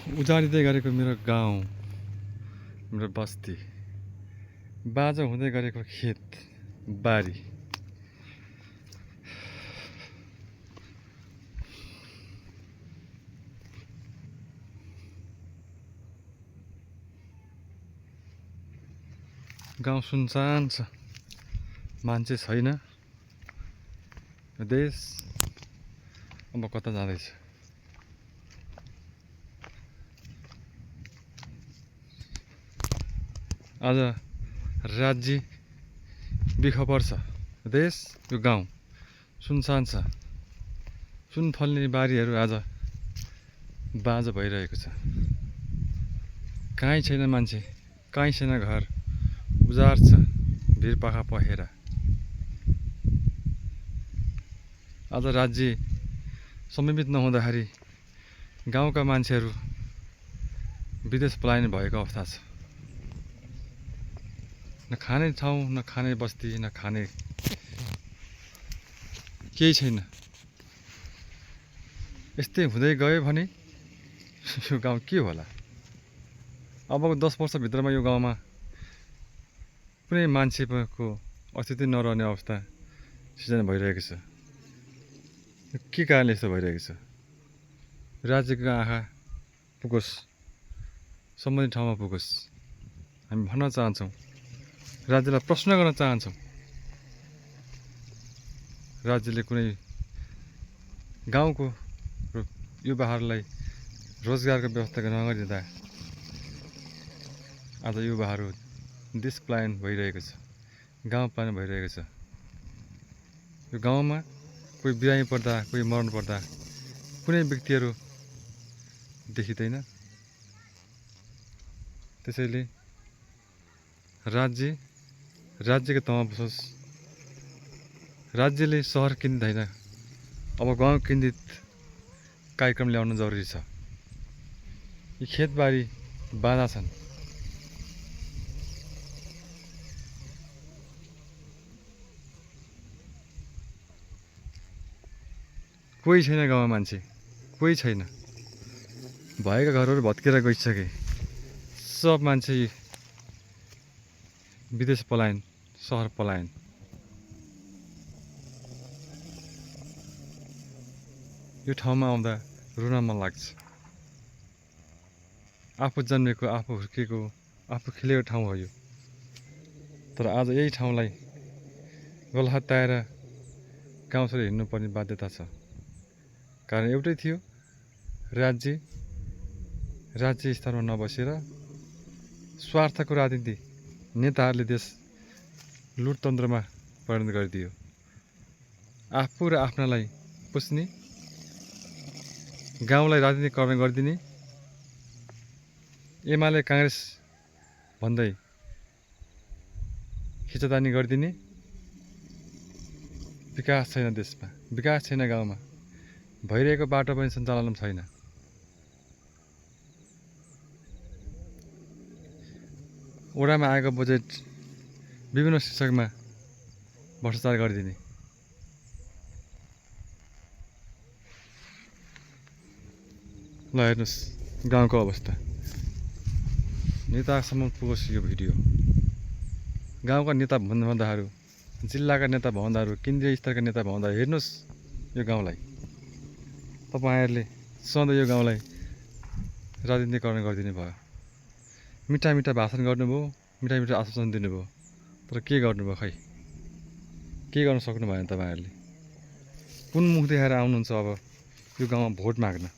उजाडिँदै गरेको मेरो गाउँ, मेरो बस्ती, बाँझो हुँदै गरेको खेत बारी, गाउँ सुनसान छ, मान्छे छैन। देश अब कता जाँदैछ? आज राज्य बिख पर्छ, देश यो गाउँ सुनसान छ। सुन फल्ने बारीहरू आज बाँझो भइरहेको छ। कहीँ छैन मान्छे, कहीँ छैन घर, उजाड छ भिरपाखा पखेर। आज राज्य समन्वित नहुँदाखेरि गाउँका मान्छेहरू विदेश पलायन भएको अवस्था छ। न खाने ठाउँ, न खाने बस्ती, न खाने केही छैन। यस्तै हुँदै गयो भने यो गाउँ के होला? अबको 10 वर्षभित्रमा यो गाउँमा कुनै मान्छेको अस्तित्व नरहने अवस्था सिर्जना भइरहेको छ। के कारणले यस्तो भइरहेको छ? राज्यको आँखा पुगोस्, सम्बन्धित ठाउँमा पुगोस्। हामी भन्न चाहन्छौँ, राज्यलाई प्रश्न गर्न चाहन्छौँ। राज्यले कुनै गाउँको युवाहरूलाई रोजगारको व्यवस्था नगरिदिँदा आज युवाहरू देश पलायन भइरहेको छ, गाउँ पलायन भइरहेको छ। यो गाउँमा कोही बिरामी पर्दा, कोही मर्नु पर्दा कुनै व्यक्तिहरू देखिँदैन। त्यसैले राज्यको तहमा बसोस्। राज्यले सहर केन्द्रित होइन, अब गाउँ केन्द्रित कार्यक्रम ल्याउनु जरुरी छ। यी खेतबारी बाँझा छन्। कोही छैन गाउँमा मान्छे, कोही छैन। भएका घरहरू भत्केर गइसके। सब मान्छे विदेश पलायन, सहर पलायन। यो ठाउँमा आउँदा रुन मन लाग्छ। आफू जन्मेको, आफू हुर्केको, आफू खेलेको ठाउँ हो यो। तर आज यही ठाउँलाई गलहत्याएर गाउँ छोडेर हिँड्नुपर्ने बाध्यता छ। कारण एउटै थियो, राज्य स्तरमा नबसेर स्वार्थको राजनीति, नेताहरूले देश लुटतन्त्रमा परिणत गरिदियो। आफू र आफ्नालाई पुस्ने, गाउँलाई राजनीतिकरण गरिदिने, एमाले काङ्ग्रेस भन्दै खिचतानी गरिदिने। विकास छैन देशमा, विकास छैन गाउँमा, भइरहेको बाटो पनि सञ्चालन छैन। वडामा आएको बजेट विभिन्न शीर्षकमा भ्रष्टाचार गरिदिने। ल हेर्नुहोस् गाउँको अवस्था। नेतासम्म पुगोस् यो भिडियो। गाउँका नेता भन्दाहरू, जिल्लाका नेता भन्दाहरू, केन्द्रीय स्तरका नेता भन्दा हेर्नुहोस् यो गाउँलाई। तपाईहरुले सधैँ यो गाउँलाई राजनीतिकरण गरिदिनु भयो। मिठा मिठा भाषण गर्नुभयो, मिठा मिठा आश्वासन दिनुभयो, तर के गर्नुभयो खै? के गर्न सक्नु भएन तपाईहरुले? कुन मुख देखाएर आउनुहुन्छ अब यो गाउँमा भोट माग्न?